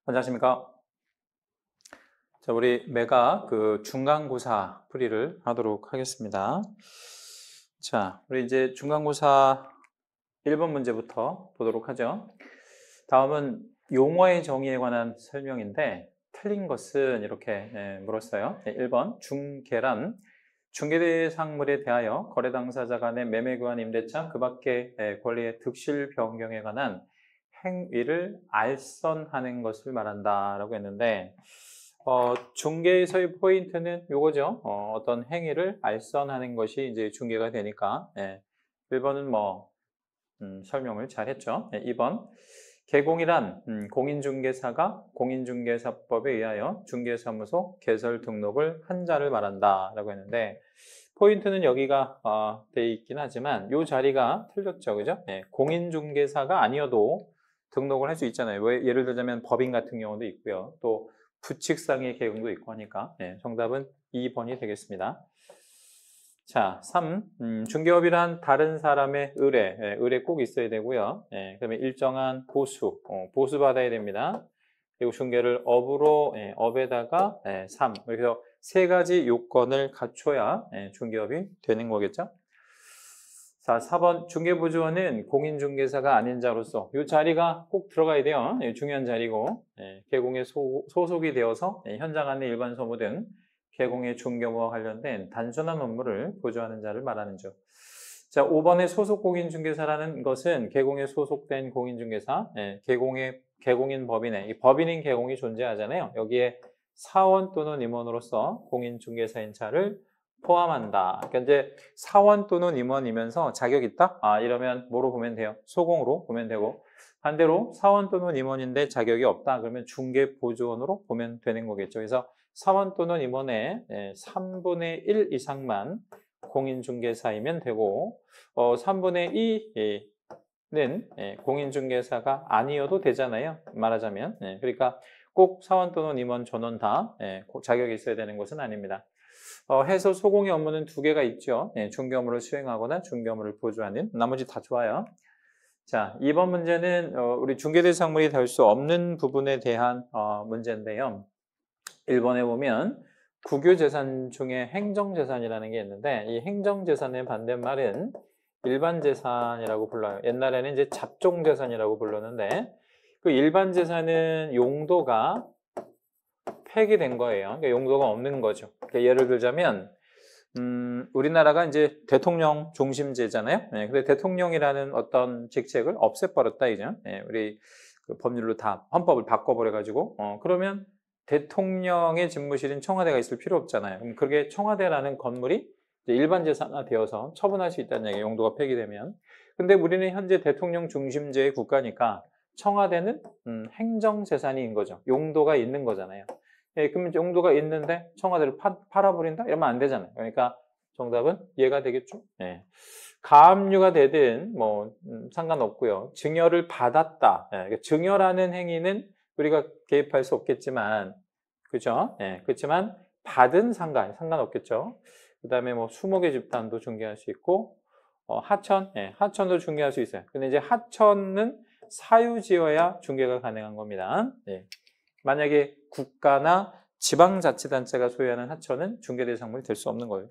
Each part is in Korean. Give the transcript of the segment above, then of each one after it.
안녕하십니까. 자, 우리 매각 중간고사 풀이를 하도록 하겠습니다. 자, 우리 이제 중간고사 1번 문제부터 보도록 하죠. 다음은 용어의 정의에 관한 설명인데 틀린 것은 이렇게 물었어요. 1번 중개란 중개대상물에 대하여 거래 당사자 간의 매매 교환 임대차 그 밖의 권리의 득실 변경에 관한 행위를 알선하는 것을 말한다라고 했는데 중개에서의 포인트는 요거죠. 어떤 행위를 알선하는 것이 이제 중개가 되니까 1번은 설명을 잘 했죠. 2번 개공이란 공인중개사가 공인중개사법에 의하여 중개사무소 개설 등록을 한 자를 말한다 라고 했는데 포인트는 여기가 돼 있긴 하지만 이 자리가 틀렸죠. 그죠? 공인중개사가 아니어도 등록을 할 수 있잖아요. 예를 들자면 법인 같은 경우도 있고요. 또 부칙상의 개공도 있고 하니까 정답은 2번이 되겠습니다. 자, 3. 중개업이란 다른 사람의 의뢰 꼭 있어야 되고요. 그다음에 일정한 보수 받아야 됩니다. 그리고 중개를 업에다가 3. 그래서 세 가지 요건을 갖춰야 중개업이 되는 거겠죠. 자, 4번 중개보조원은 공인중개사가 아닌 자로서 이 자리가 꼭 들어가야 돼요. 중요한 자리고 개공에 소속이 되어서 현장 안내 일반 소무 등 개공의 중개업과 관련된 단순한 업무를 보조하는 자를 말하는 죠. 자, 5번의 소속 공인중개사라는 것은 개공에 소속된 공인중개사, 개공인 법인에 이 법인인 개공이 존재하잖아요. 여기에 사원 또는 임원으로서 공인중개사인 자를 포함한다. 그러니까 이제 사원 또는 임원이면서 자격 있다? 이러면 뭐로 보면 돼요? 소공으로 보면 되고 반대로 사원 또는 임원인데 자격이 없다. 그러면 중개보조원으로 보면 되는 거겠죠. 그래서 사원 또는 임원의 3분의 1 이상만 공인중개사이면 되고 3분의 2는 공인중개사가 아니어도 되잖아요. 말하자면. 그러니까 꼭 사원 또는 임원 전원 다 자격이 있어야 되는 것은 아닙니다. 해서 소공의 업무는 두 개가 있죠. 중개 업무를 수행하거나 중개 업무를 보조하는 나머지 다 좋아요. 자, 2번 문제는 우리 중개대상물이 될 수 없는 부분에 대한 문제인데요. 1번에 보면 국유재산 중에 행정재산이라는 게 있는데 이 행정재산의 반대말은 일반재산이라고 불러요. 옛날에는 이제 잡종재산이라고 불렀는데 그 일반재산은 용도가 폐기된 거예요. 그러니까 용도가 없는 거죠. 그러니까 예를 들자면 우리나라가 이제 대통령 중심제잖아요. 근데 대통령이라는 어떤 직책을 없애버렸다 이죠. 우리 그 법률로 다 헌법을 바꿔버려가지고 그러면 대통령의 집무실인 청와대가 있을 필요 없잖아요. 그럼 그게 청와대라는 건물이 이제 일반 재산화 되어서 처분할 수 있다는 얘기예요. 용도가 폐기되면. 근데 우리는 현재 대통령 중심제의 국가니까 청와대는 행정재산인 거죠. 용도가 있는 거잖아요. 그러면 용도가 있는데 청와대를 팔아버린다? 이러면 안 되잖아요. 그러니까 정답은 얘가 되겠죠. 가압류가 되든 상관없고요. 증여를 받았다. 그러니까 증여라는 행위는 우리가 개입할 수 없겠지만, 그죠? 그렇지만 받은 상관없겠죠. 그 다음에 수목의 집단도 중개할 수 있고, 하천도 중개할 수 있어요. 근데 이제 하천은 사유지어야 중개가 가능한 겁니다. 만약에 국가나 지방자치단체가 소유하는 하천은 중개대상물이 될 수 없는 거예요.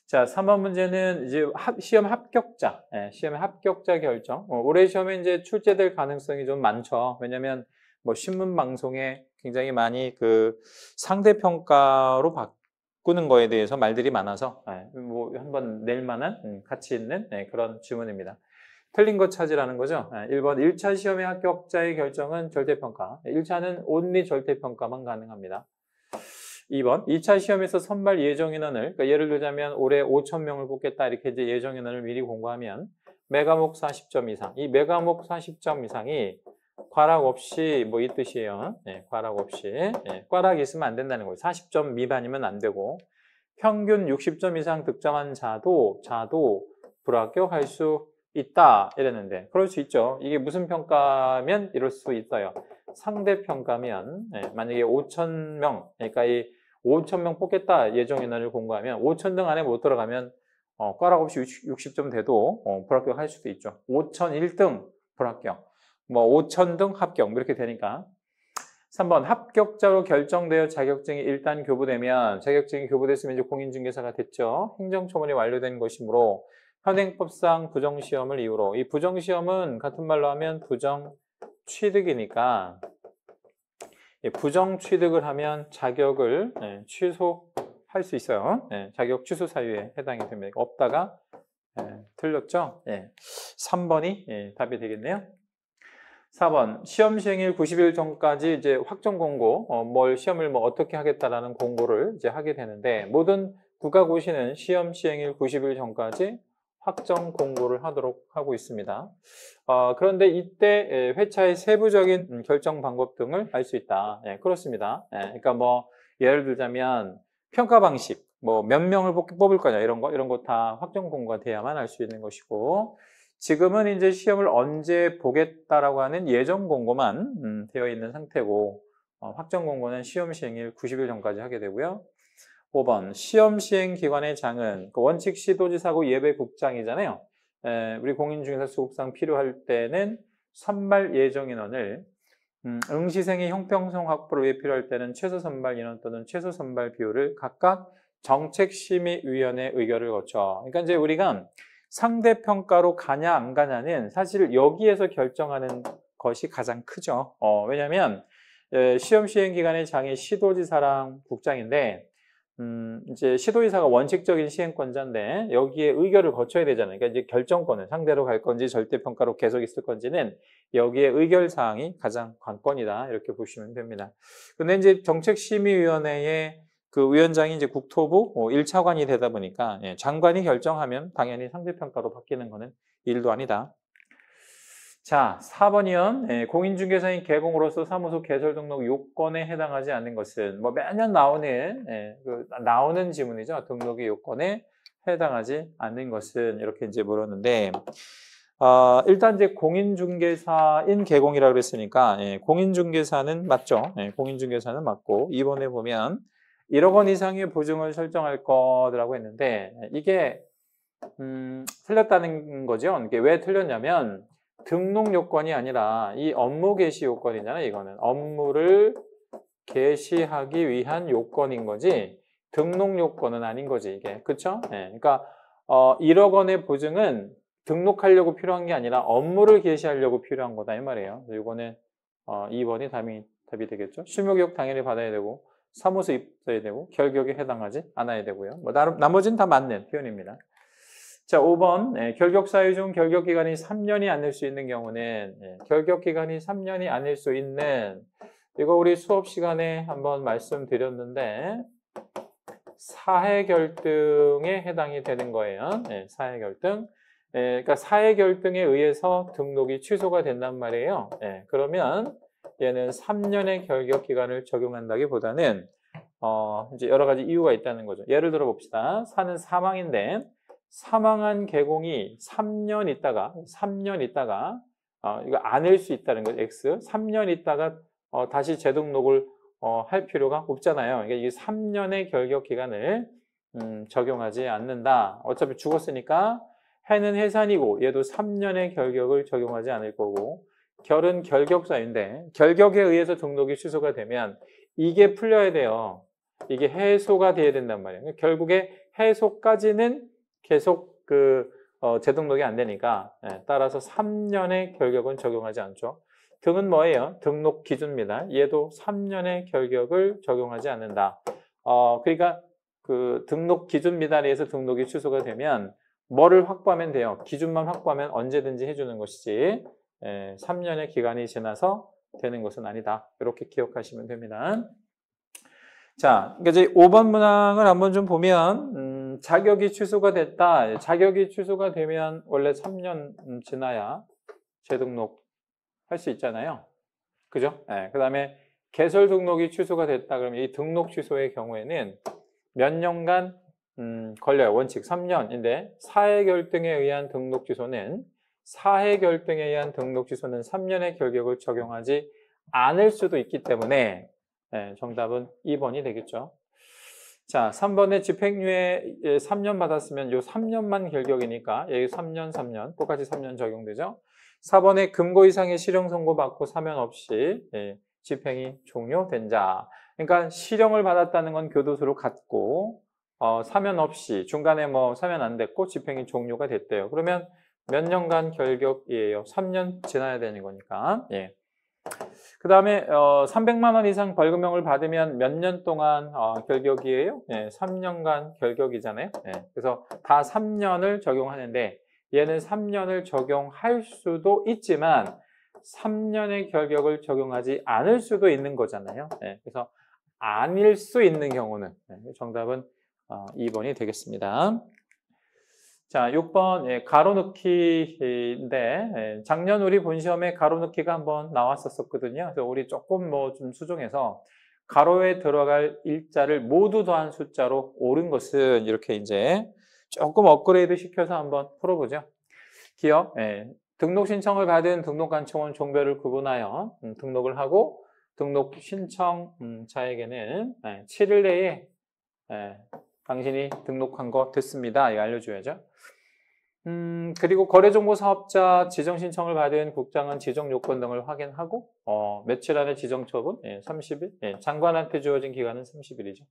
자, 3번 문제는 이제 시험 합격자, 시험의 합격자 결정. 올해 시험에 이제 출제될 가능성이 좀 많죠. 왜냐면 신문 방송에 굉장히 많이 그 상대평가로 바꾸는 거에 대해서 말들이 많아서 한번 낼 만한 가치 있는 그런 질문입니다. 틀린 것 찾으라는 거죠. 1번 1차 시험의 합격자의 결정은 절대평가. 1차는 온리 절대평가만 가능합니다. 2번 2차 시험에서 선발 예정인원을 그러니까 예를 들자면 올해 5,000명을 뽑겠다 이렇게 이제 예정인원을 미리 공고하면 매과목 40점 이상 이 매과목 40점 이상이 과락 없이 이 뜻이에요. 과락 없이 과락이 있으면 안 된다는 거예요. 40점 미만이면 안 되고 평균 60점 이상 득점한 자도 불합격할 수 있다 이랬는데 그럴 수 있죠. 이게 무슨 평가면 이럴 수 있어요. 상대평가면 만약에 5,000명 그러니까 이 5,000명 뽑겠다 예정인원을 공고하면 5,000등 안에 못 들어가면 꽈락 없이 60점 돼도 불합격할 수도 있죠. 5,001등 불합격 5,000등 합격 이렇게 되니까 3번 합격자로 결정되어 자격증이 일단 교부되면 자격증이 교부됐으면 이제 공인중개사가 됐죠. 행정처분이 완료된 것이므로 현행법상 부정시험을 이유로 이 부정시험은 같은 말로 하면 부정취득이니까 부정취득을 하면 자격을 취소할 수 있어요. 자격 취소 사유에 해당이 됩니다. 없다가 틀렸죠? 3번이 답이 되겠네요. 4번 시험 시행일 90일 전까지 이제 확정 공고 시험을 어떻게 하겠다라는 공고를 이제 하게 되는데 모든 국가고시는 시험 시행일 90일 전까지 확정 공고를 하도록 하고 있습니다. 그런데 이때 회차의 세부적인 결정 방법 등을 알 수 있다. 그렇습니다. 그러니까 예를 들자면 평가 방식, 몇 명을 뽑을 거냐 이런 거 다 확정 공고가 돼야만 알 수 있는 것이고 지금은 이제 시험을 언제 보겠다라고 하는 예정 공고만 되어 있는 상태고 확정 공고는 시험 시행일 90일 전까지 하게 되고요. 5번 시험 시행 기관의 장은 원칙 시도지사고 예배국장이잖아요. 우리 공인중개사 수급상 필요할 때는 선발 예정 인원을 응시생의 형평성 확보를 위해 필요할 때는 최소 선발 인원 또는 최소 선발 비율을 각각 정책심의위원회 의결을 거쳐. 그러니까 이제 우리가 상대평가로 가냐 안 가냐는 사실 여기에서 결정하는 것이 가장 크죠. 왜냐하면 시험 시행 기간의 장이 시도지사랑 국장인데 이제 시도지사가 원칙적인 시행권자인데 여기에 의결을 거쳐야 되잖아요. 그러니까 이제 결정권을 상대로 갈 건지 절대평가로 계속 있을 건지는 여기에 의결 사항이 가장 관건이다 이렇게 보시면 됩니다. 근데 이제 정책심의위원회의 그 위원장이 이제 국토부 1차관이 되다 보니까 장관이 결정하면 당연히 상대평가로 바뀌는 거는 일도 아니다. 자, 4번이요. 공인중개사인 개공으로서 사무소 개설 등록 요건에 해당하지 않는 것은 매년 나오는 지문이죠. 등록의 요건에 해당하지 않는 것은 이렇게 이제 물었는데 일단 이제 공인중개사인 개공이라고 그랬으니까 공인중개사는 맞죠. 공인중개사는 맞고 2번에 보면 1억 원 이상의 보증을 설정할 거라고 했는데 이게 틀렸다는 거죠. 이게 왜 틀렸냐면 등록 요건이 아니라 이 업무 개시 요건이잖아요. 이거는 업무를 개시하기 위한 요건인 거지 등록 요건은 아닌 거지 이게. 그렇죠? 그러니까 1억 원의 보증은 등록하려고 필요한 게 아니라 업무를 개시하려고 필요한 거다 이 말이에요. 이거는 2번이 답이 되겠죠. 실무교육 당연히 받아야 되고 사무소 입사해야 되고 결격에 해당하지 않아야 되고요. 나머지는 다 맞는 표현입니다. 자, 5번 결격 사유 중 결격 기간이 3년이 아닐 수 있는 경우는 결격 기간이 3년이 아닐 수 있는 이거 우리 수업 시간에 한번 말씀드렸는데 사회 결등에 해당이 되는 거예요. 사회 결등. 그러니까 사회 결등에 의해서 등록이 취소가 된단 말이에요. 그러면 얘는 3년의 결격 기간을 적용한다기보다는 이제 여러 가지 이유가 있다는 거죠. 예를 들어 봅시다. 사는 사망인데 사망한 개공이 3년 있다가 이거 아닐 수 있다는 거죠. X. 3년 있다가 다시 재등록을 할 필요가 없잖아요. 그러니까 이 3년의 결격 기간을 적용하지 않는다. 어차피 죽었으니까 해는 해산이고 얘도 3년의 결격을 적용하지 않을 거고 결은 결격사유인데 결격에 의해서 등록이 취소가 되면 이게 풀려야 돼요. 이게 해소가 돼야 된단 말이에요. 결국에 해소까지는 계속 재등록이 안 되니까 따라서 3년의 결격은 적용하지 않죠. 등은 뭐예요? 등록 기준입니다. 얘도 3년의 결격을 적용하지 않는다. 그러니까 그 등록 기준 미달에서 등록이 취소가 되면 뭐를 확보하면 돼요? 기준만 확보하면 언제든지 해주는 것이지 3년의 기간이 지나서 되는 것은 아니다. 이렇게 기억하시면 됩니다. 자, 그러니까 이제 5번 문항을 한번 좀 보면 자격이 취소가 됐다. 자격이 취소가 되면 원래 3년 지나야 재등록 할 수 있잖아요. 그죠? 그 다음에 개설 등록이 취소가 됐다. 그러면 이 등록 취소의 경우에는 몇 년간 걸려요. 원칙 3년인데 사회 결등에 의한 등록 취소는 3년의 결격을 적용하지 않을 수도 있기 때문에 정답은 2번이 되겠죠. 자, 3번에 집행유예 3년 받았으면 요 3년만 결격이니까 여기 3년 똑같이 3년 적용되죠. 4번에 금고 이상의 실형 선고 받고 사면 없이 집행이 종료된 자. 그러니까 실형을 받았다는 건 교도소로 갔고 사면 없이 중간에 뭐 사면 안 됐고 집행이 종료가 됐대요. 그러면 몇 년간 결격이에요? 3년 지나야 되는 거니까. 예. 그 다음에 300만 원 이상 벌금형을 받으면 몇 년 동안 결격이에요? 예, 3년간 결격이잖아요. 예, 그래서 다 3년을 적용하는데 얘는 3년을 적용할 수도 있지만 3년의 결격을 적용하지 않을 수도 있는 거잖아요. 예, 그래서 아닐 수 있는 경우는 정답은 2번이 되겠습니다. 자, 6번 가로넣기인데 작년 우리 본 시험에 가로넣기가 한번 나왔었거든요. 그래서 우리 조금 뭐 좀 수정해서 가로에 들어갈 일자를 모두 더한 숫자로 옳은 것은 이렇게 이제 조금 업그레이드 시켜서 한번 풀어보죠. 기억, 등록 신청을 받은 등록관청은 종별을 구분하여 등록을 하고 등록 신청자에게는 7일 내에 당신이 등록한 거 됐습니다. 이거 알려줘야죠. 그리고 거래정보사업자 지정신청을 받은 국장은 지정요건 등을 확인하고 며칠 안에 지정처분 30일 장관한테 주어진 기간은 30일이죠.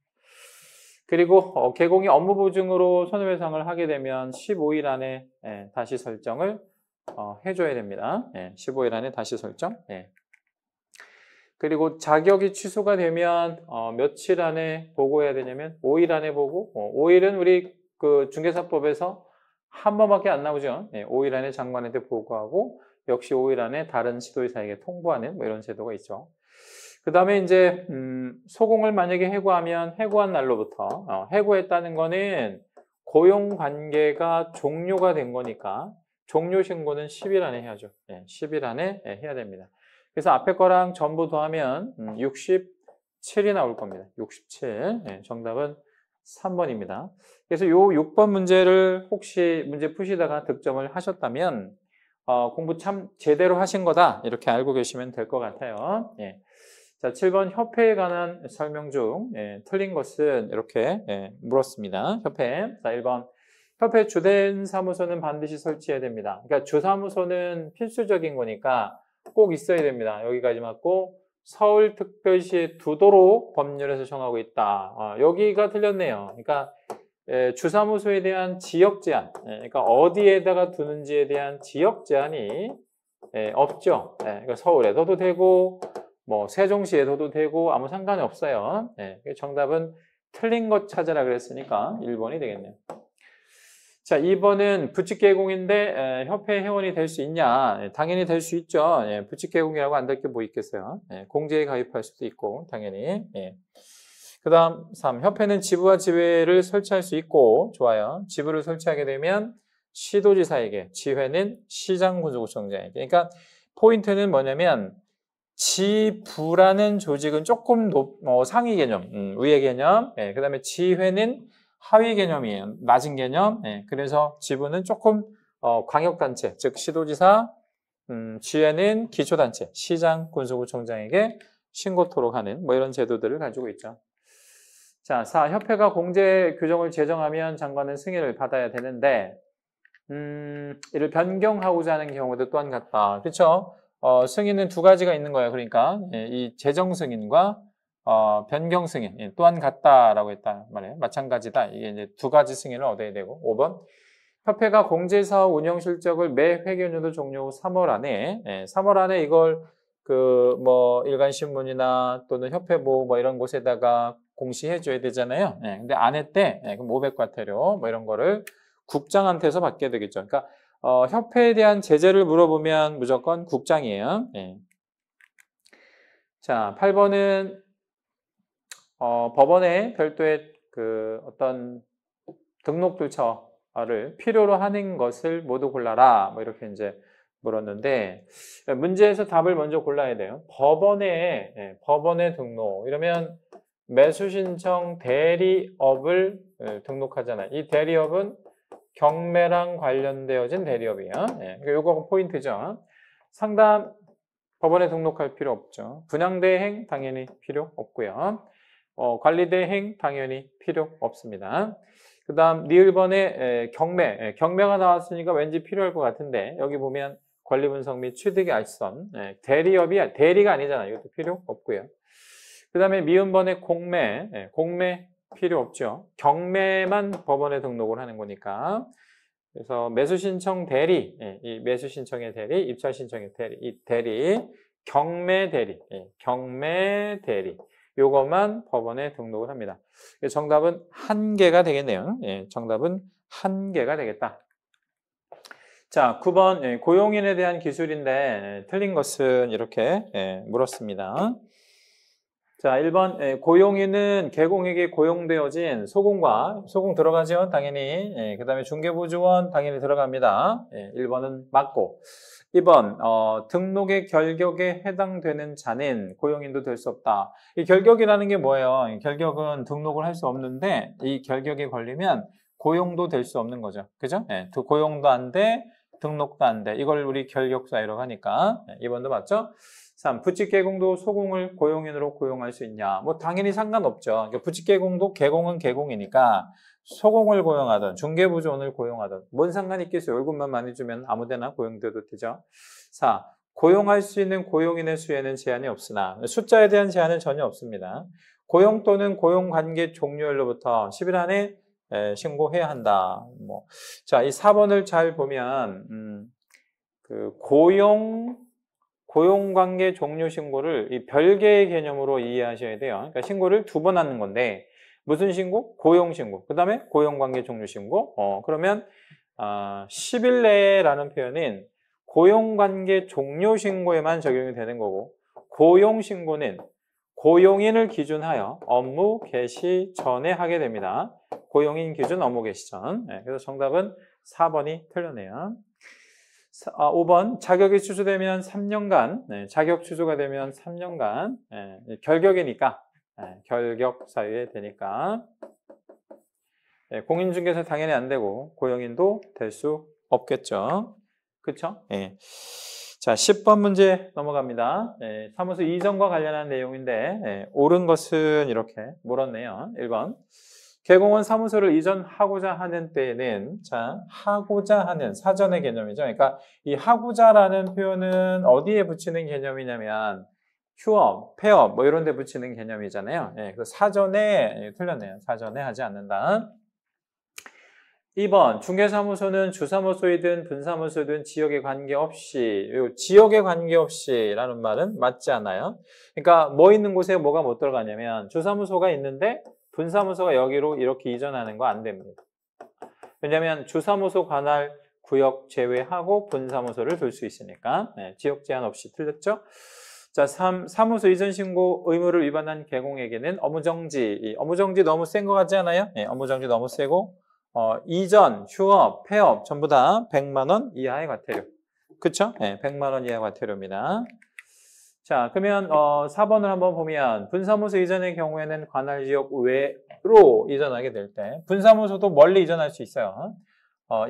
그리고 개공이 업무보증으로 손해배상을 하게 되면 15일 안에 다시 설정을 해줘야 됩니다. 15일 안에 다시 설정. 그리고 자격이 취소가 되면 며칠 안에 보고해야 되냐면 5일 안에 보고 5일은 우리 그 중개사법에서 한 번밖에 안 나오죠. 5일 안에 장관한테 보고하고 역시 5일 안에 다른 시도의사에게 통보하는 뭐 이런 제도가 있죠. 그 다음에 이제 소공을 만약에 해고하면 해고한 날로부터 해고했다는 거는 고용관계가 종료가 된 거니까 종료 신고는 10일 안에 해야죠. 10일 안에 해야 됩니다. 그래서 앞에 거랑 전부 더하면 67이 나올 겁니다. 67. 정답은 3번입니다. 그래서 요 6번 문제를 혹시 문제 푸시다가 득점을 하셨다면 공부 참 제대로 하신 거다 이렇게 알고 계시면 될 것 같아요. 자, 7번 협회에 관한 설명 중 틀린 것은 이렇게 물었습니다. 협회. 자, 1번 협회 주된 사무소는 반드시 설치해야 됩니다. 그러니까 주사무소는 필수적인 거니까 꼭 있어야 됩니다. 여기까지 맞고 서울특별시에 두도록 법률에서 정하고 있다. 여기가 틀렸네요. 그러니까 주사무소에 대한 지역 제한, 그러니까 어디에다가 두는지에 대한 지역 제한이 없죠. 그러니까 서울에 둬도 되고 뭐 세종시에 둬도 되고 아무 상관이 없어요. 정답은 틀린 것 찾으라 그랬으니까 1번이 되겠네요. 자, 2번은 부칙개공인데 협회 회원이 될 수 있냐? 당연히 될 수 있죠. 부칙개공이라고 안 될 게 뭐 있겠어요. 공제에 가입할 수도 있고 당연히. 그 다음 3. 협회는 지부와 지회를 설치할 수 있고 좋아요. 지부를 설치하게 되면 시도지사에게, 지회는 시장군수구청장에게. 그러니까 포인트는 뭐냐면 지부라는 조직은 조금 상위 개념, 위의 개념. 그 다음에 지회는 하위 개념이에요. 낮은 개념. 그래서 지부는 조금 광역단체, 즉 시도지사, 지회는 기초단체, 시장, 군수구청장에게 신고토록 하는 뭐 이런 제도들을 가지고 있죠. 자, 4. 협회가 공제 규정을 제정하면 장관은 승인을 받아야 되는데 이를 변경하고자 하는 경우도 또한 같다. 그렇죠? 승인은 두 가지가 있는 거예요. 그러니까 이 제정 승인과 변경 승인 또한 같다라고 했단 말이에요. 마찬가지다. 이게 이제 두 가지 승인을 얻어야 되고. 5번. 협회가 공제사업 운영 실적을 매 회계연도 종료 후 3월 안에 3월 안에 이걸 그 뭐 일간신문이나 또는 협회보 뭐 이런 곳에다가 공시해 줘야 되잖아요. 근데 안 했대. 그럼 500과태료 뭐 이런 거를 국장한테서 받게 되겠죠. 그러니까 협회에 대한 제재를 물어보면 무조건 국장이에요. 자, 8번은 법원에 별도의 그 어떤 등록 절차를 필요로 하는 것을 모두 골라라. 뭐 이렇게 이제 물었는데 문제에서 답을 먼저 골라야 돼요. 법원에 등록 이러면 매수신청 대리업을 등록하잖아요. 이 대리업은 경매랑 관련되어진 대리업이에요. 그러니까 이거 포인트죠. 상담 법원에 등록할 필요 없죠. 분양대행 당연히 필요 없고요. 관리대행 당연히 필요 없습니다. 그 다음 니을번에 경매가 나왔으니까 왠지 필요할 것 같은데 여기 보면 권리분석 및 취득의 알선. 대리업이 대리가 아니잖아요. 이것도 필요 없고요. 그 다음에 미음번의 공매. 공매 필요 없죠. 경매만 법원에 등록을 하는 거니까. 그래서 매수신청 대리, 이 매수신청의 대리, 입찰신청의 대리, 이 대리, 경매 대리, 경매 대리. 요것만 법원에 등록을 합니다. 정답은 한 개가 되겠네요. 정답은 한 개가 되겠다. 자, 9번 고용인에 대한 기술인데 틀린 것은 이렇게 물었습니다. 자, 1번 고용인은 개공에게 고용되어진 소공 들어가죠? 당연히. 그 다음에 중개보조원 당연히 들어갑니다. 1번은 맞고. 2번 등록의 결격에 해당되는 자는 고용인도 될 수 없다. 이 결격이라는 게 뭐예요? 결격은 등록을 할 수 없는데 이 결격에 걸리면 고용도 될 수 없는 거죠. 그죠? 고용도 안 돼, 등록도 안 돼. 이걸 우리 결격사유라고 하니까 2번도 맞죠? 3. 부칙개공도 소공을 고용인으로 고용할 수 있냐? 뭐 당연히 상관없죠. 그러니까 부칙개공도 개공은 개공이니까 소공을 고용하든 중개보조원을 고용하든 뭔 상관이 있겠어요. 월급만 많이 주면 아무데나 고용돼도 되죠. 4. 고용할 수 있는 고용인의 수에는 제한이 없으나 숫자에 대한 제한은 전혀 없습니다. 고용 또는 고용관계 종료일로부터 10일 안에 신고해야 한다. 자, 이 4번을 잘 보면 그 고용관계 종료 신고를 이 별개의 개념으로 이해하셔야 돼요. 그러니까 신고를 2번 하는 건데 무슨 신고? 고용신고. 그 다음에 고용관계 종료 신고. 그러면 10일 내라는 표현은 고용관계 종료 신고에만 적용이 되는 거고 고용신고는 고용인을 기준하여 업무 개시 전에 하게 됩니다. 고용인 기준 업무 개시 전. 그래서 정답은 4번이 틀렸네요. 5번 자격이 취소되면 3년간 자격 취소가 되면 3년간 결격이니까 결격 사유에 되니까 공인중개사 당연히 안 되고 고용인도 될 수 없겠죠. 그렇죠? 자, 10번 문제 넘어갑니다. 사무소 이전과 관련한 내용인데 옳은 것은 이렇게 물었네요. 1번 개공원 사무소를 이전하고자 하는 때에는 자, 하고자 하는 사전의 개념이죠. 그러니까 이 하고자라는 표현은 어디에 붙이는 개념이냐면 휴업, 폐업 뭐 이런 데 붙이는 개념이잖아요. 그 사전에 틀렸네요. 사전에 하지 않는다. 2번 중개사무소는 주사무소이든 분사무소이든 지역에 관계없이 지역에 관계없이라는 말은 맞지 않아요. 그러니까 뭐 있는 곳에 뭐가 못 들어가냐면 주사무소가 있는데 분사무소가 여기로 이렇게 이전하는 거 안 됩니다. 왜냐하면 주사무소 관할 구역 제외하고 분사무소를 둘 수 있으니까 지역 제한 없이 틀렸죠? 자, 3. 사무소 이전 신고 의무를 위반한 개공에게는 업무정지. 업무정지 너무 센 거 같지 않아요? 업무정지 너무 세고 이전, 휴업, 폐업 전부 다 100만 원 이하의 과태료. 그쵸? 100만 원 이하의 과태료입니다. 자, 그러면 4번을 한번 보면 분사무소 이전의 경우에는 관할 지역 외로 이전하게 될 때 분사무소도 멀리 이전할 수 있어요.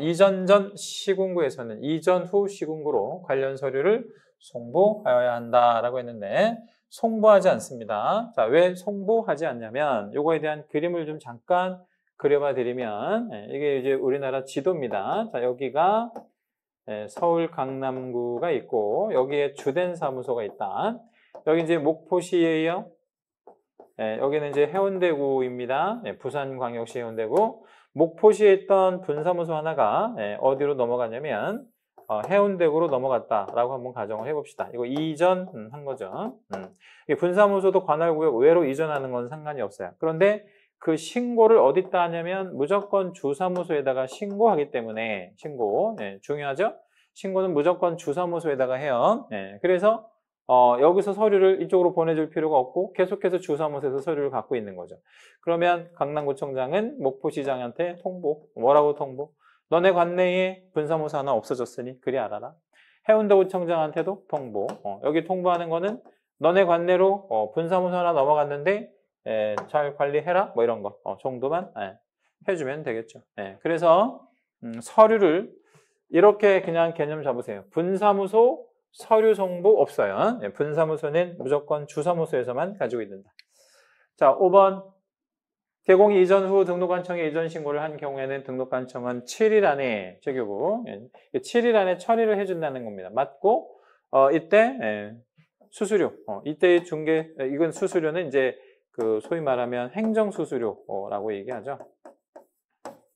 이전 전 시군구에서는 이전 후 시군구로 관련 서류를 송부하여야 한다라고 했는데 송부하지 않습니다. 자, 왜 송부하지 않냐면 이거에 대한 그림을 좀 잠깐 그려봐 드리면 이게 이제 우리나라 지도입니다. 자, 여기가 서울 강남구가 있고 여기에 주된 사무소가 있다. 여기 이제 목포시예요. 여기는 이제 해운대구입니다. 부산광역시 해운대구. 목포시에 있던 분사무소 하나가 어디로 넘어가냐면 해운대구로 넘어갔다라고 한번 가정을 해봅시다. 이거 이전한 거죠. 분사무소도 관할구역 외로 이전하는 건 상관이 없어요. 그런데 그 신고를 어디다 하냐면 무조건 주사무소에다가 신고하기 때문에 중요하죠? 신고는 무조건 주사무소에다가 해요. 그래서 여기서 서류를 이쪽으로 보내줄 필요가 없고 계속해서 주사무소에서 서류를 갖고 있는 거죠. 그러면 강남구청장은 목포시장한테 통보. 뭐라고 통보? 너네 관내에 분사무소 하나 없어졌으니 그리 알아라. 해운대구청장한테도 통보. 여기 통보하는 거는 너네 관내로 분사무소 하나 넘어갔는데 잘 관리해라 뭐 이런 거 정도만 해주면 되겠죠. 그래서 서류를 이렇게 그냥 개념 잡으세요. 분사무소 서류 송부 없어요. 분사무소는 무조건 주사무소에서만 가지고 있는다. 자, 5번 개공이 이전 후 등록관청에 이전 신고를 한 경우에는 등록관청은 7일 안에 재교부 7일 안에 처리를 해준다는 겁니다. 맞고 이때 수수료 이때의 중개 이건 수수료는 이제 그 소위 말하면 행정수수료라고 얘기하죠.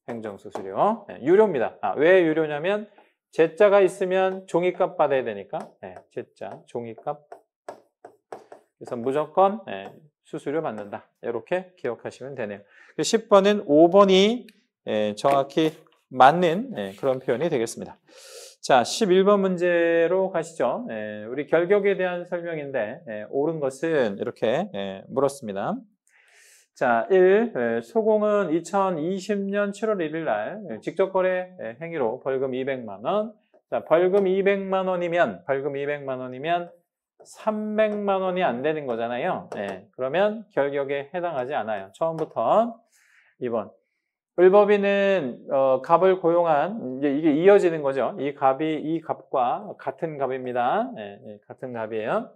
행정수수료 유료입니다. 왜 유료냐면 제자가 있으면 종이값 받아야 되니까 제자 종이값 그래서 무조건 수수료 받는다. 이렇게 기억하시면 되네요. 10번은 5번이 정확히 맞는 그런 표현이 되겠습니다. 자, 11번 문제로 가시죠. 우리 결격에 대한 설명인데 옳은 것은 이렇게 물었습니다. 자, 1. 소공은 2020년 7월 1일 날 직접거래 행위로 벌금 200만 원. 자, 벌금 200만 원이면 300만 원이 안 되는 거잖아요. 그러면 결격에 해당하지 않아요. 처음부터 2번. 을법인은 갑을 고용한 이제 이게 이어지는 거죠. 이 갑이 이 갑과 같은 갑입니다. 같은 갑이에요.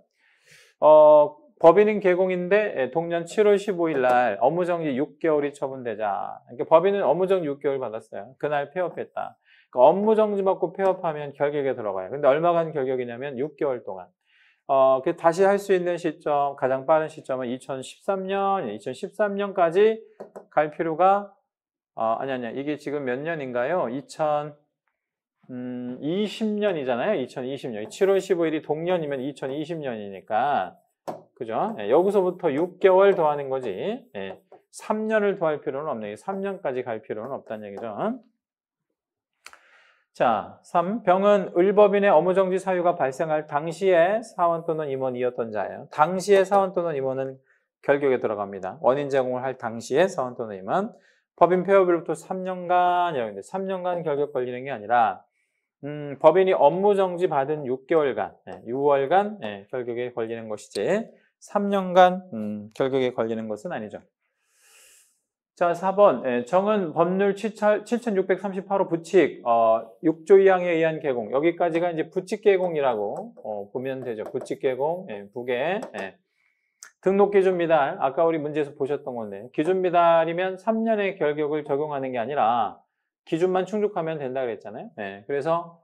법인은 개공인데 동년 7월 15일 날 업무정지 6개월이 처분되자. 그러니까 법인은 업무정지 6개월 받았어요. 그날 폐업했다. 그러니까 업무정지 받고 폐업하면 결격에 들어가요. 근데 얼마간 결격이냐면 6개월 동안. 다시 할 수 있는 시점, 가장 빠른 시점은 2013년까지 갈 필요가, 아니, 이게 지금 몇 년인가요? 2020년이잖아요. 2020년. 7월 15일이 동년이면 2020년이니까. 그죠? 여기서부터 6개월 더하는 거지. 3년을 더할 필요는 없네요. 3년까지 갈 필요는 없다는 얘기죠. 자, 3. 병은 을법인의 업무정지 사유가 발생할 당시에 사원 또는 임원이었던 자예요. 당시에 사원 또는 임원은 결격에 들어갑니다. 원인 제공을 할 당시에 사원 또는 임원. 법인 폐업일부터 3년간, 3년간 결격 걸리는 게 아니라 법인이 업무정지 받은 6개월간, 6월간 결격에 걸리는 것이지 3년간 결격에 걸리는 것은 아니죠. 자, 4번. 정은 법률 7638호 부칙, 6조 2항에 의한 개공. 여기까지가 이제 부칙 개공이라고 보면 되죠. 부칙 개공, 부계. 등록 기준 미달. 아까 우리 문제에서 보셨던 건데. 기준 미달이면 3년의 결격을 적용하는 게 아니라 기준만 충족하면 된다 그랬잖아요. 그래서,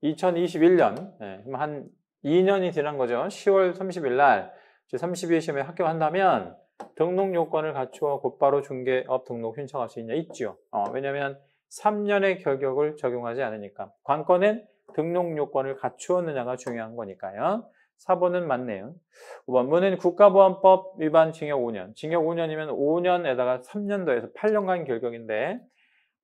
2021년, 한 2년이 지난 거죠. 10월 30일 날, 32회 시험에 합격한다면 등록 요건을 갖추어 곧바로 중개업 등록 신청할 수 있냐? 있죠. 왜냐하면 3년의 결격을 적용하지 않으니까. 관건은 등록 요건을 갖추었느냐가 중요한 거니까요. 4번은 맞네요. 5번. 문은 국가보안법 위반 징역 5년. 징역 5년이면 5년에다가 3년 더해서 8년간 결격인데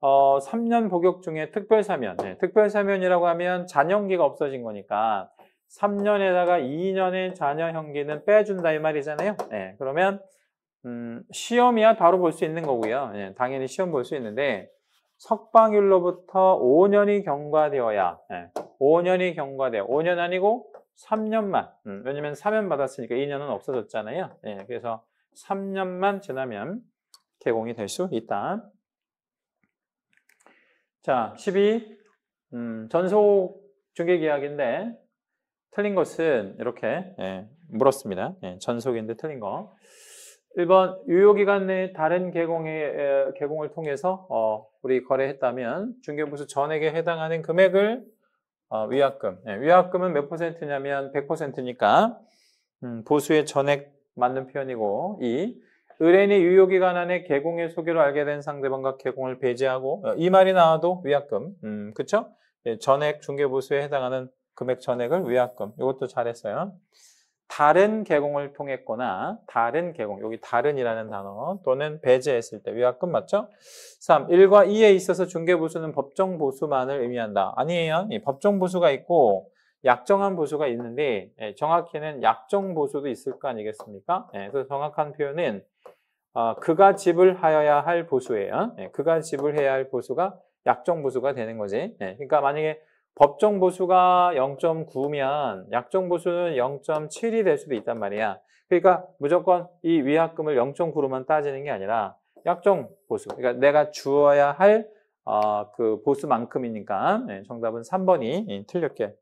3년 복역 중에 특별사면. 특별사면이라고 하면 잔형기가 없어진 거니까 3년에다가 2년의 자녀형기는 빼준다 이 말이잖아요. 그러면 시험이야 바로 볼 수 있는 거고요. 당연히 시험 볼 수 있는데 석방일로부터 5년이 경과되어야 5년이 경과돼요. 5년 아니고 3년만. 왜냐면 사면 받았으니까 2년은 없어졌잖아요. 그래서 3년만 지나면 개공이 될 수 있다. 자, 12. 전속 중개계약인데 틀린 것은 이렇게 물었습니다. 전속인데 틀린 거. 1번 유효기간 내에 다른 개공을 통해서 우리 거래했다면 중개보수 전액에 해당하는 금액을 위약금. 위약금은 몇 %냐면 100%니까 보수의 전액 맞는 표현이고 2. 의뢰인이 유효기간 안에 개공의 소개로 알게 된 상대방과 개공을 배제하고 이 말이 나와도 위약금. 그쵸? 전액 중개보수에 해당하는 금액 전액을 위약금. 이것도 잘했어요. 다른 개공을 통했거나 다른 개공, 여기 다른이라는 단어 또는 배제했을 때 위약금 맞죠? 3. 1과 2에 있어서 중개보수는 법정보수만을 의미한다. 아니에요. 법정보수가 있고 약정한 보수가 있는데 정확히는 약정보수도 있을 거 아니겠습니까? 그래서 정확한 표현은 그가 지불하여야 할 보수예요. 그가 지불해야 할 보수가 약정보수가 되는 거지. 그러니까 만약에 법정보수가 0.9면 약정보수는 0.7이 될 수도 있단 말이야. 그러니까 무조건 이 위약금을 0.9로만 따지는 게 아니라 약정보수. 그러니까 내가 주어야 할 그 보수만큼이니까 정답은 3번이 틀렸게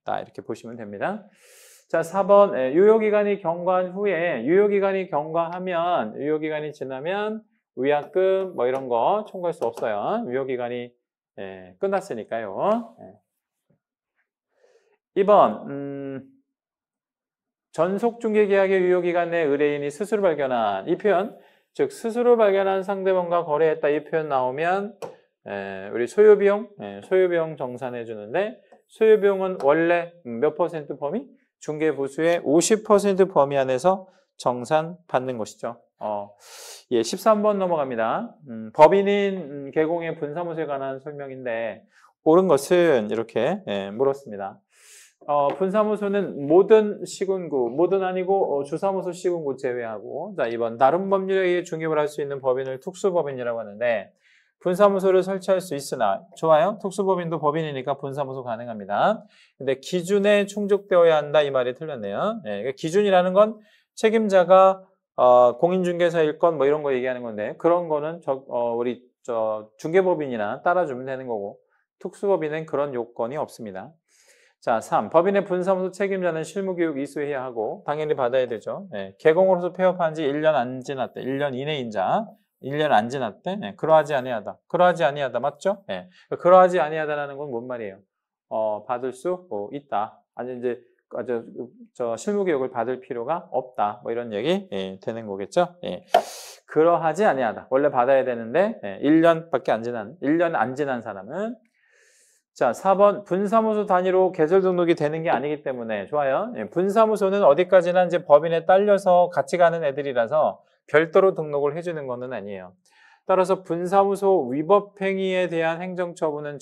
딱 이렇게 보시면 됩니다. 자, 4번 유효기간이 경과한 후에 유효기간이 경과하면 유효기간이 지나면 위약금 뭐 이런 거 청구할 수 없어요. 유효기간이 끝났으니까요. 2번 전속중개계약의 유효기간 내 의뢰인이 스스로 발견한 이 표현, 즉 스스로 발견한 상대방과 거래했다 이 표현 나오면 우리 소요비용 정산해 주는데 소요비용은 원래 몇 퍼센트 범위? 중개보수의 50% 범위 안에서 정산받는 것이죠. 13번 넘어갑니다. 법인인 개공의 분사무소에 관한 설명인데 옳은 것은 이렇게 물었습니다. 분사무소는 모든 시군구, 모든 아니고 주사무소 시군구 제외하고 자 2번 다른 법률에 의해 중개를 할 수 있는 법인을 특수법인이라고 하는데 분사무소를 설치할 수 있으나 좋아요. 특수법인도 법인이니까 분사무소 가능합니다. 근데 기준에 충족되어야 한다 이 말이 틀렸네요. 그러니까 기준이라는 건 책임자가 공인중개사일 건 뭐 이런 거 얘기하는 건데 그런 거는 우리 중개법인이나 따라주면 되는 거고 특수법인은 그런 요건이 없습니다. 자, 3. 법인의 분사무소 책임자는 실무교육 이수해야 하고 당연히 받아야 되죠. 개공으로서 폐업한 지 1년 안 지났대. 1년 이내인자. 1년 안 지났대. 그러하지 아니하다. 그러하지 아니하다. 맞죠? 그러하지 아니하다라는 건 뭔 말이에요? 받을 수 있다. 아니 이제 실무교육을 받을 필요가 없다. 뭐 이런 얘기 되는 거겠죠? 그러하지 아니하다. 원래 받아야 되는데 1년밖에 안 지난 1년 안 지난 사람은 자, 4번 분사무소 단위로 개설 등록이 되는 게 아니기 때문에 좋아요. 분사무소는 어디까지나 이제 법인에 딸려서 같이 가는 애들이라서 별도로 등록을 해주는 것은 아니에요. 따라서 분사무소 위법 행위에 대한 행정처분은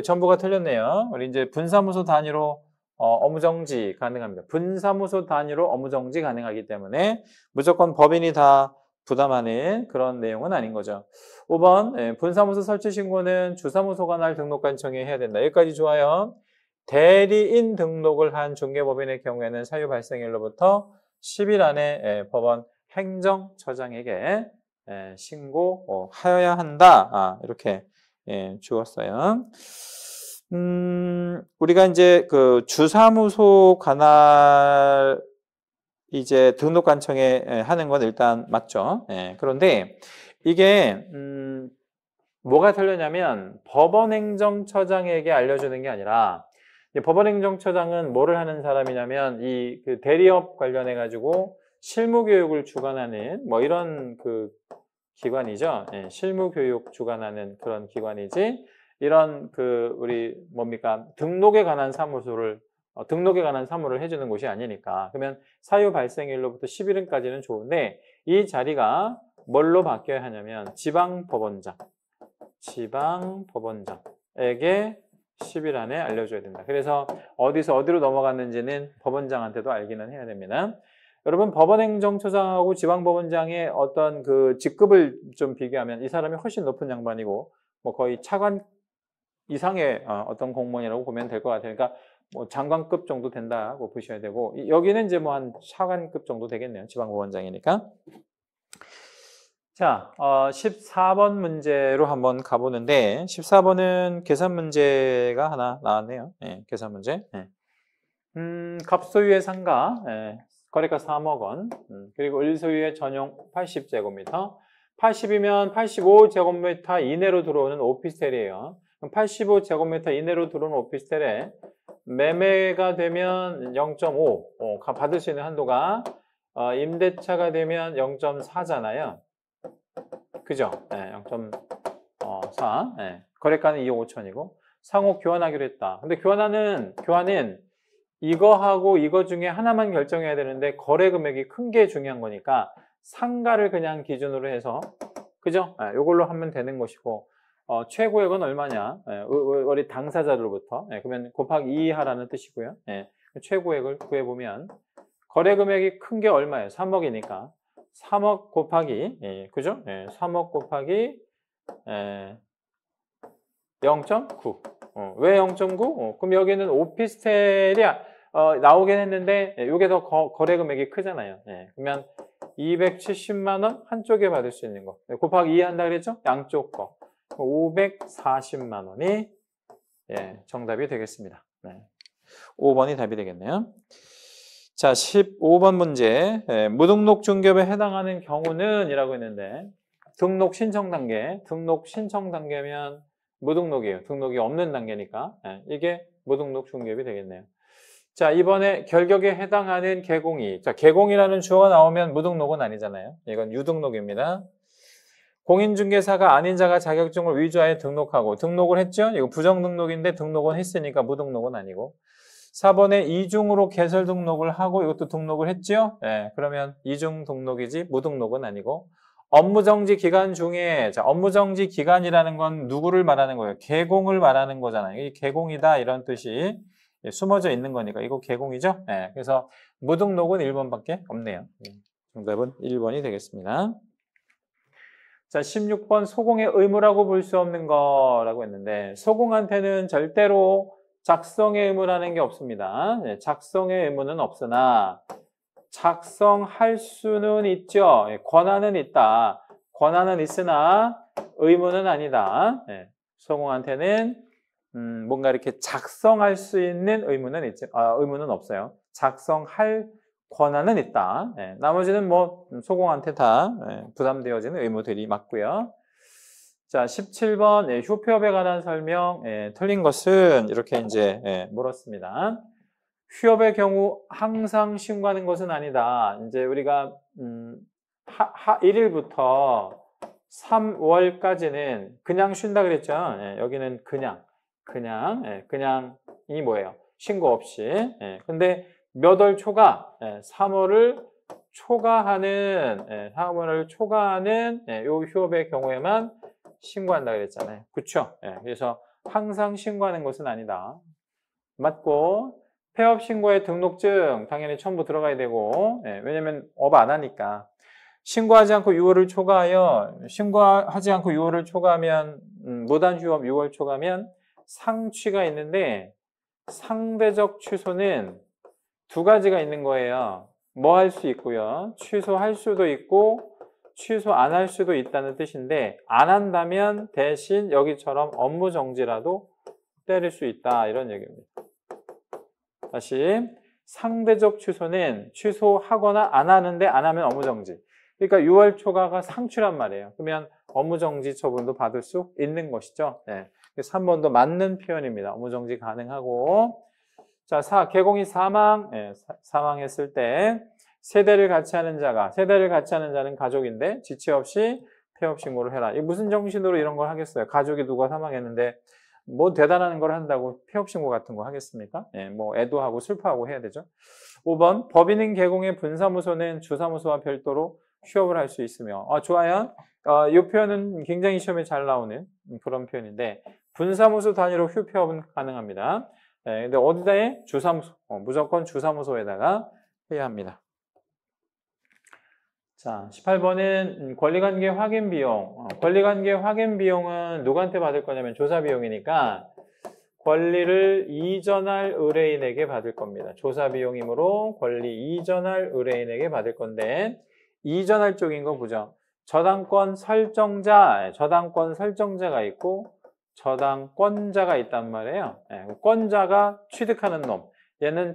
전부가 틀렸네요. 우리 이제 분사무소 단위로 업무정지 가능합니다. 분사무소 단위로 업무정지 가능하기 때문에 무조건 법인이 다 부담하는 그런 내용은 아닌 거죠. 5번 분사무소 설치 신고는 주사무소 관할 등록관청에 해야 된다. 여기까지 좋아요. 대리인 등록을 한 중개법인의 경우에는 사유 발생일로부터 10일 안에 법원 행정처장에게 신고하여야 한다. 이렇게 주었어요. 우리가 이제 그 주사무소 관할 이제 등록관청에 하는 건 일단 맞죠. 그런데 이게 뭐가 틀렸냐면 법원행정처장에게 알려주는 게 아니라 법원행정처장은 뭐를 하는 사람이냐면 이 그 대리업 관련해 가지고 실무교육을 주관하는 뭐 이런 그 기관이죠. 실무교육 주관하는 그런 기관이지 이런 그 우리 뭡니까 등록에 관한 사무를 해주는 곳이 아니니까. 그러면 사유 발생일로부터 11일까지는 좋은데 이 자리가 뭘로 바뀌어야 하냐면 지방법원장에게 10일 안에 알려줘야 된다. 그래서 어디서 어디로 넘어갔는지는 법원장한테도 알기는 해야 됩니다. 여러분 법원행정처장하고 지방법원장의 어떤 그 직급을 좀 비교하면 이 사람이 훨씬 높은 양반이고 뭐 거의 차관 이상의 어떤 공무원이라고 보면 될 것 같아요. 그러니까 뭐 장관급 정도 된다고 보셔야 되고 여기는 이제 뭐 한 차관급 정도 되겠네요. 지방법원장이니까. 자, 14번 문제로 한번 가보는데 14번은 계산 문제가 하나 나왔네요. 계산 문제. 갑소유의 상가 거래가 3억 원 그리고 을소유의 전용 80제곱미터 80이면 85제곱미터 이내로 들어오는 오피스텔이에요. 85제곱미터 이내로 들어오는 오피스텔에 매매가 되면 0.5 받을 수 있는 한도가 임대차가 되면 0.4잖아요. 그죠? 0.4 거래가는 2억 5천이고 상호 교환하기로 했다. 근데 교환은 이거하고 이거 중에 하나만 결정해야 되는데 거래 금액이 큰 게 중요한 거니까 상가를 그냥 기준으로 해서 그죠? 이걸로 하면 되는 것이고 최고액은 얼마냐? 우리 당사자로부터 그러면 곱하기 2 하라는 뜻이고요. 최고액을 구해보면 거래 금액이 큰 게 얼마예요? 3억이니까 3억 곱하기 그죠? 3억 곱하기 0.9 왜 0.9? 그럼 여기는 오피스텔이 나오긴 했는데 이게 더 거래 금액이 크잖아요. 그러면 270만 원 한쪽에 받을 수 있는 거 곱하기 2 한다 그랬죠? 양쪽 거 540만 원이 정답이 되겠습니다. 5번이 답이 되겠네요. 자, 15번 문제. 무등록 중개업에 해당하는 경우는 이라고 했는데 등록 신청 단계면 무등록이에요. 등록이 없는 단계니까 이게 무등록 중개업이 되겠네요. 자, 이번에 결격에 해당하는 개공이. 자, 개공이라는 주어가 나오면 무등록은 아니잖아요. 이건 유등록입니다. 공인중개사가 아닌 자가 자격증을 위조하여 등록하고 등록을 했죠? 이거 부정등록인데 등록은 했으니까 무등록은 아니고 4번에 이중으로 개설 등록을 하고 이것도 등록을 했죠? 네, 그러면 이중 등록이지 무등록은 아니고 업무정지 기간 중에 자, 업무정지 기간이라는 건 누구를 말하는 거예요? 개공을 말하는 거잖아요. 이 개공이다 이런 뜻이 숨어져 있는 거니까 이거 개공이죠? 네, 그래서 무등록은 1번밖에 없네요. 정답은 1번이 되겠습니다. 자, 16번 소공의 의무라고 볼 수 없는 거라고 했는데 소공한테는 절대로 작성의 의무라는 게 없습니다. 작성의 의무는 없으나 작성할 수는 있죠. 권한은 있다. 권한은 있으나 의무는 아니다. 소공한테는 뭔가 이렇게 작성할 수 있는 의무는 의무는 없어요. 작성할 권한은 있다. 나머지는 뭐 소공한테 다 부담되어지는 의무들이 맞고요. 자, 17번 휴폐업에 관한 설명 틀린 것은 이렇게 이제 물었습니다. 휴업의 경우 항상 신고하는 것은 아니다. 이제 우리가 1일부터 3월까지는 그냥 쉰다 그랬죠. 여기는 그냥이 뭐예요? 신고 없이. 근데 몇 월 초과 3월을 초과하는 요 휴업의 경우에만 신고한다 그랬잖아요. 그렇죠? 그래서 항상 신고하는 것은 아니다. 맞고 폐업 신고의 등록증 당연히 첨부 들어가야 되고 왜냐면 업 안 하니까 신고하지 않고 6월을 초과하면 무단 휴업 6월 초과하면 상취가 있는데 상대적 취소는 두 가지가 있는 거예요. 뭐 할 수 있고요. 취소할 수도 있고 취소 안 할 수도 있다는 뜻인데 안 한다면 대신 여기처럼 업무 정지라도 때릴 수 있다 이런 얘기입니다. 다시 상대적 취소는 취소하거나 안 하는데 안 하면 업무 정지. 그러니까 6월 초과가 상취란 말이에요. 그러면 업무 정지 처분도 받을 수 있는 것이죠. 3번도 맞는 표현입니다. 업무 정지 가능하고 자, 4. 개공이 사망했을 때 세대를 같이 하는 자는 가족인데 지체 없이 폐업 신고를 해라. 이 무슨 정신으로 이런 걸 하겠어요? 가족이 누가 사망했는데 뭐 대단한 걸 한다고 폐업 신고 같은 거 하겠습니까? 뭐 애도하고 슬퍼하고 해야 되죠. 5번 법인인 개공의 분사무소는 주사무소와 별도로 휴업을 할 수 있으며 좋아요. 이 표현은 굉장히 시험에 잘 나오는 그런 표현인데 분사무소 단위로 휴폐업은 가능합니다. 근데 어디다 해? 주사무소. 무조건 주사무소에다가 해야 합니다. 자, 18번은 권리관계 확인 비용. 권리관계 확인 비용은 누구한테 받을 거냐면 조사 비용이니까 권리를 이전할 의뢰인에게 받을 겁니다. 조사 비용이므로 권리 이전할 의뢰인에게 받을 건데 이전할 쪽인 거 보죠. 저당권 설정자가 있고 저당권자가 있단 말이에요. 권자가 취득하는 놈. 얘는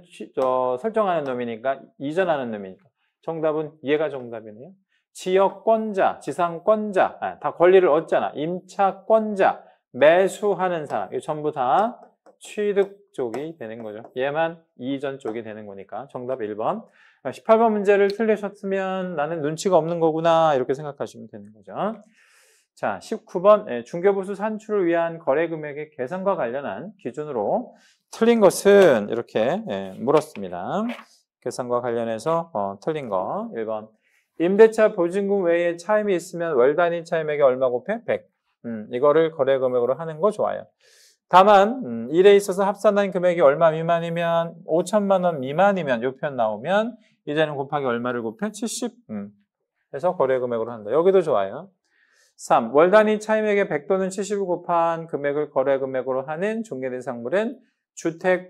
설정하는 놈이니까 이전하는 놈이니까. 정답은 얘가 정답이네요. 지역권자, 지상권자, 다 권리를 얻잖아. 임차권자, 매수하는 사람. 이거 전부 다 취득 쪽이 되는 거죠. 얘만 이전 쪽이 되는 거니까. 정답 1번. 18번 문제를 틀리셨으면 나는 눈치가 없는 거구나 이렇게 생각하시면 되는 거죠. 자, 19번 중개보수 산출을 위한 거래 금액의 계산과 관련한 기준으로 틀린 것은 이렇게 물었습니다. 계산과 관련해서 틀린 거 1번 임대차 보증금 외에 차임이 있으면 월 단위 차임액이 얼마 곱해? 100 이거를 거래 금액으로 하는 거 좋아요. 다만 일에 있어서 합산한 금액이 얼마 미만이면 5천만 원 미만이면 이 표현 나오면 이제는 곱하기 얼마를 곱해? 70 해서 거래 금액으로 한다. 여기도 좋아요. 3. 월 단위 차임액의 100 또는 70을 곱한 금액을 거래 금액으로 하는 중개대상물은 주택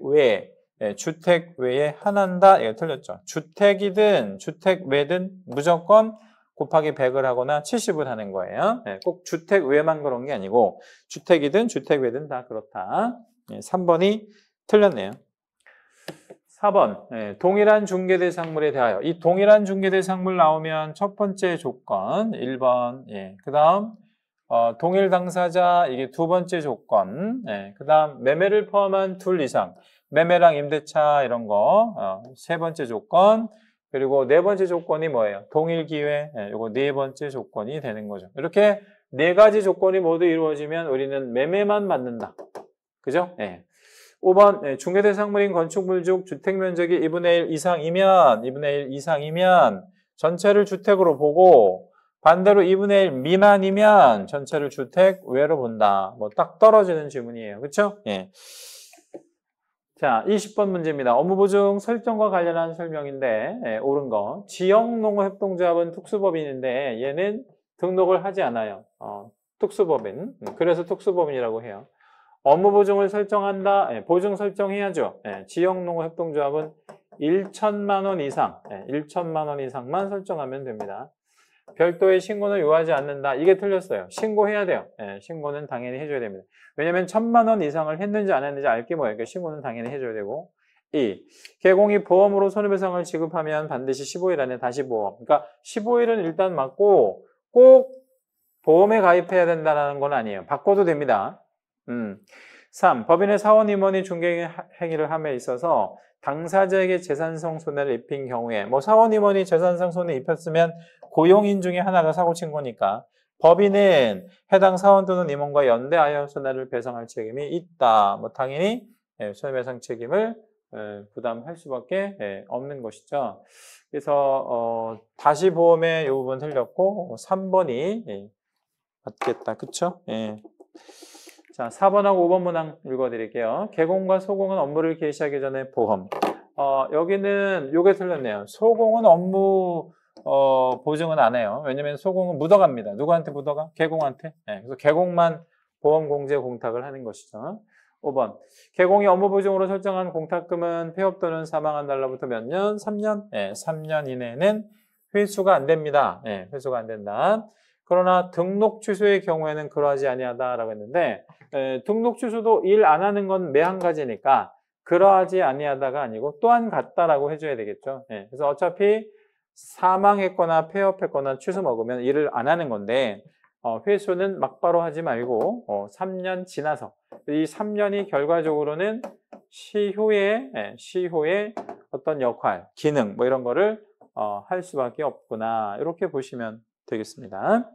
외에 한한다. 이거 틀렸죠. 주택이든 주택 외든 무조건 곱하기 100을 하거나 70을 하는 거예요. 꼭 주택 외만 그런 게 아니고 주택이든 주택 외든 다 그렇다. 3번이 틀렸네요. 4번, 동일한 중개대상물에 대하여. 이 동일한 중개대상물 나오면 첫 번째 조건, 1번. 그 다음, 동일 당사자, 이게 두 번째 조건. 그 다음, 매매를 포함한 둘 이상. 매매랑 임대차, 이런 거. 세 번째 조건. 그리고 네 번째 조건이 뭐예요? 동일 기회. 이거 네 번째 조건이 되는 거죠. 이렇게 네 가지 조건이 모두 이루어지면 우리는 매매만 받는다. 그죠? 5번, 중개대상물인 건축물 중 주택면적이 2분의 1 이상이면 전체를 주택으로 보고 반대로 2분의 1 미만이면 전체를 주택 외로 본다. 뭐 딱 떨어지는 질문이에요. 그렇죠? 자, 20번 문제입니다. 업무보증 설정과 관련한 설명인데 옳은 거. 지역농업협동조합은 특수법인인데 얘는 등록을 하지 않아요. 특수법인. 그래서 특수법인이라고 해요. 업무보증을 설정한다. 보증 설정해야죠. 지역농업협동조합은 1천만 원 이상, 1천만 원 이상만 설정하면 됩니다. 별도의 신고는 요하지 않는다. 이게 틀렸어요. 신고해야 돼요. 신고는 당연히 해줘야 됩니다. 왜냐하면 1,000만 원 이상을 했는지 안 했는지 알 게 뭐예요. 그러니까 신고는 당연히 해줘야 되고. 2. 개공이 보험으로 손해배상을 지급하면 반드시 15일 안에 다시 보험. 그러니까 15일은 일단 맞고 꼭 보험에 가입해야 된다는 건 아니에요. 바꿔도 됩니다. 3. 법인의 사원 임원이 중개 행위를 함에 있어서 당사자에게 재산상 손해를 입힌 경우에 뭐 사원 임원이 재산상 손해 입혔으면 고용인 중에 하나가 사고 친 거니까 법인은 해당 사원 또는 임원과 연대하여 손해를 배상할 책임이 있다. 뭐 당연히 손해배상 책임을 부담할 수밖에 없는 것이죠. 그래서 다시 보험에 이 부분 틀렸고 3번이 맞겠다. 그쵸? 자, 4번하고 5번 문항 읽어드릴게요. 개공과 소공은 업무를 개시하기 전에 보험. 여기는 요게 틀렸네요. 소공은 업무 보증은 안 해요. 왜냐면 소공은 묻어갑니다. 누구한테 묻어가? 개공한테. 그래서 개공만 보험 공제 공탁을 하는 것이죠. 5번. 개공이 업무 보증으로 설정한 공탁금은 폐업 또는 사망한 날로부터 몇 년? 3년? 3년 이내는 회수가 안 됩니다. 회수가 안 된다. 그러나 등록 취소의 경우에는 그러하지 아니하다라고 했는데 등록 취소도 일 안 하는 건 매 한 가지니까 그러하지 아니하다가 아니고 또한 같다라고 해줘야 되겠죠. 그래서 어차피 사망했거나 폐업했거나 취소 먹으면 일을 안 하는 건데 회수는 막바로 하지 말고 3년 지나서 이 3년이 결과적으로는 시효의 어떤 역할, 기능 뭐 이런 거를 할 수밖에 없구나 이렇게 보시면 되겠습니다.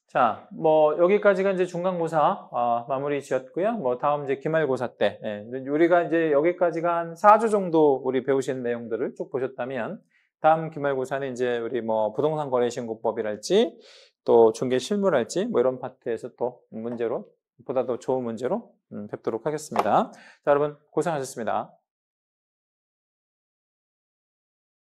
자, 뭐 여기까지가 이제 중간고사 마무리 지었고요. 뭐 다음 이제 기말고사 때 우리가 이제 여기까지가 한 4주 정도 우리 배우신 내용들을 쭉 보셨다면 다음 기말고사는 이제 우리 뭐 부동산 거래신고법이랄지 또 중개 실무랄지 뭐 이런 파트에서 또 문제로 보다 더 좋은 문제로 뵙도록 하겠습니다. 자, 여러분 고생하셨습니다.